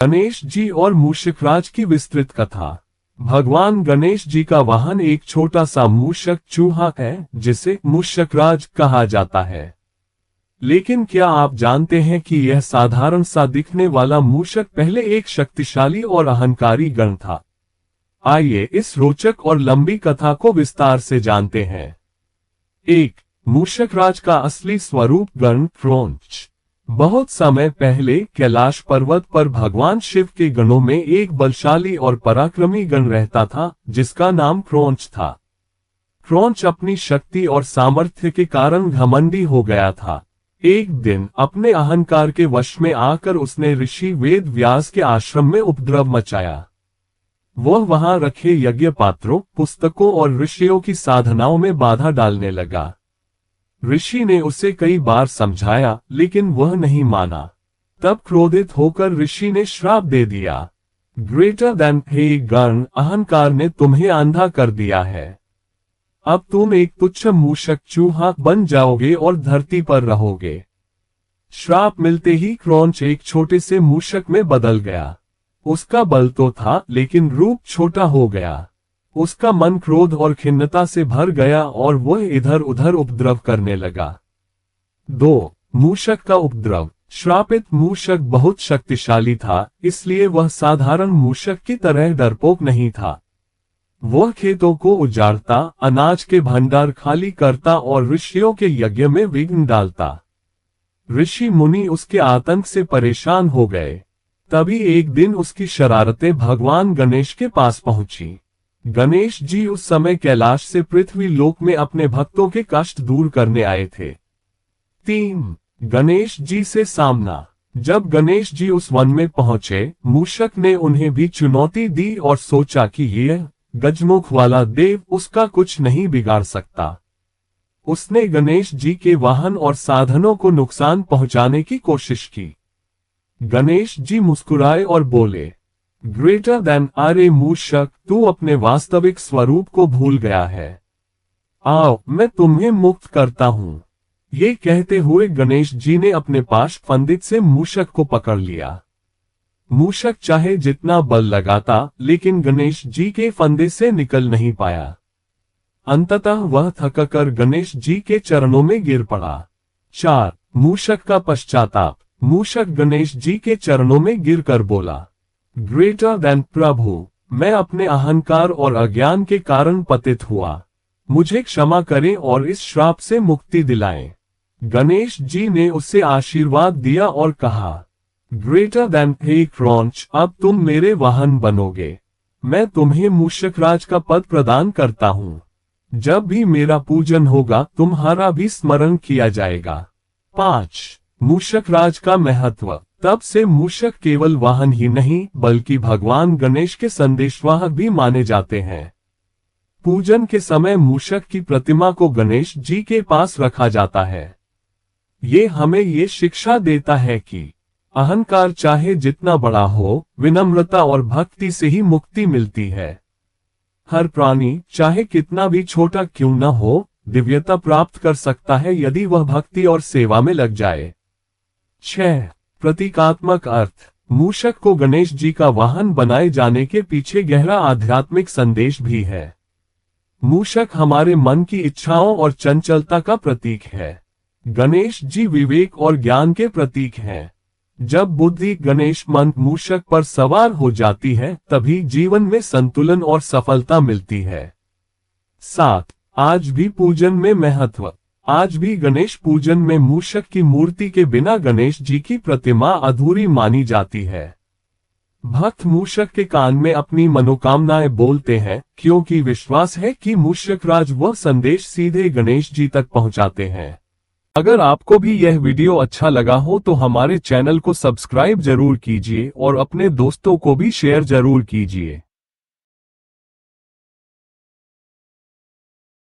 गणेश जी और मूषकराज की विस्तृत कथा। भगवान गणेश जी का वाहन एक छोटा सा मूषक चूहा है जिसे मूषकराज कहा जाता है। लेकिन क्या आप जानते हैं कि यह साधारण सा दिखने वाला मूषक पहले एक शक्तिशाली और अहंकारी गण था। आइए इस रोचक और लंबी कथा को विस्तार से जानते हैं। 1. मूषकराज का असली स्वरूप गण क्रौंच। बहुत समय पहले कैलाश पर्वत पर भगवान शिव के गणों में एक बलशाली और पराक्रमी गण रहता था जिसका नाम क्रौंच था। क्रौंच अपनी शक्ति और सामर्थ्य के कारण घमंडी हो गया था। एक दिन अपने अहंकार के वश में आकर उसने ऋषि वेद व्यास के आश्रम में उपद्रव मचाया। वह वहां रखे यज्ञ पात्रों, पुस्तकों और ऋषियों की साधनाओं में बाधा डालने लगा। ऋषि ने उसे कई बार समझाया लेकिन वह नहीं माना। तब क्रोधित होकर ऋषि ने श्राप दे दिया। ग्रेटर देन, हे गण, अहंकार ने तुम्हें अंधा कर दिया है। अब तुम एक तुच्छ मूषक चूहा बन जाओगे और धरती पर रहोगे। श्राप मिलते ही क्रौंच एक छोटे से मूषक में बदल गया। उसका बल तो था लेकिन रूप छोटा हो गया। उसका मन क्रोध और खिन्नता से भर गया और वह इधर उधर उपद्रव करने लगा। 2. मूषक का उपद्रव। श्रापित मूषक बहुत शक्तिशाली था, इसलिए वह साधारण मूषक की तरह डरपोक नहीं था। वह खेतों को उजाड़ता, अनाज के भंडार खाली करता और ऋषियों के यज्ञ में विघ्न डालता। ऋषि मुनि उसके आतंक से परेशान हो गए। तभी एक दिन उसकी शरारतें भगवान गणेश के पास पहुंची। गणेश जी उस समय कैलाश से पृथ्वी लोक में अपने भक्तों के कष्ट दूर करने आए थे। 3. गणेश जी से सामना। जब गणेश जी उस वन में पहुंचे, मूषक ने उन्हें भी चुनौती दी और सोचा कि यह गजमुख वाला देव उसका कुछ नहीं बिगाड़ सकता। उसने गणेश जी के वाहन और साधनों को नुकसान पहुंचाने की कोशिश की। गणेश जी मुस्कुराए और बोले, ग्रेटर देन, अरे मूषक, तू अपने वास्तविक स्वरूप को भूल गया है। आओ, मैं तुम्हें मुक्त करता हूं। ये कहते हुए गणेश जी ने अपने पास फंदित से मूषक को पकड़ लिया। मूषक चाहे जितना बल लगाता लेकिन गणेश जी के फंदे से निकल नहीं पाया। अंततः वह थककर गणेश जी के चरणों में गिर पड़ा। 4. मूषक का पश्चाताप। मूषक गणेश जी के चरणों में गिरकर बोला, ग्रेटर देन प्रभु, मैं अपने अहंकार और अज्ञान के कारण पतित हुआ। मुझे क्षमा करें और इस श्राप से मुक्ति दिलाएं। गणेश जी ने उसे आशीर्वाद दिया और कहा, ग्रेटर देन, हे क्रौंच, अब तुम मेरे वाहन बनोगे। मैं तुम्हें मूषकराज का पद प्रदान करता हूं। जब भी मेरा पूजन होगा तुम्हारा भी स्मरण किया जाएगा। 5. मूषकराज का महत्व। तब से मूषक केवल वाहन ही नहीं बल्कि भगवान गणेश के संदेशवाहक भी माने जाते हैं। पूजन के समय मूषक की प्रतिमा को गणेश जी के पास रखा जाता है। ये हमें ये शिक्षा देता है कि अहंकार चाहे जितना बड़ा हो, विनम्रता और भक्ति से ही मुक्ति मिलती है। हर प्राणी चाहे कितना भी छोटा क्यों न हो, दिव्यता प्राप्त कर सकता है यदि वह भक्ति और सेवा में लग जाए। 6. प्रतीकात्मक अर्थ। मूषक को गणेश जी का वाहन बनाए जाने के पीछे गहरा आध्यात्मिक संदेश भी है। मूषक हमारे मन की इच्छाओं और चंचलता का प्रतीक है। गणेश जी विवेक और ज्ञान के प्रतीक हैं। जब बुद्धि गणेश मन मूषक पर सवार हो जाती है तभी जीवन में संतुलन और सफलता मिलती है। 7. आज भी पूजन में महत्व। आज भी गणेश पूजन में मूषक की मूर्ति के बिना गणेश जी की प्रतिमा अधूरी मानी जाती है। भक्त मूषक के कान में अपनी मनोकामनाएं बोलते हैं क्योंकि विश्वास है कि मूषकराज वह संदेश सीधे गणेश जी तक पहुंचाते हैं। अगर आपको भी यह वीडियो अच्छा लगा हो तो हमारे चैनल को सब्सक्राइब जरूर कीजिए और अपने दोस्तों को भी शेयर जरूर कीजिए।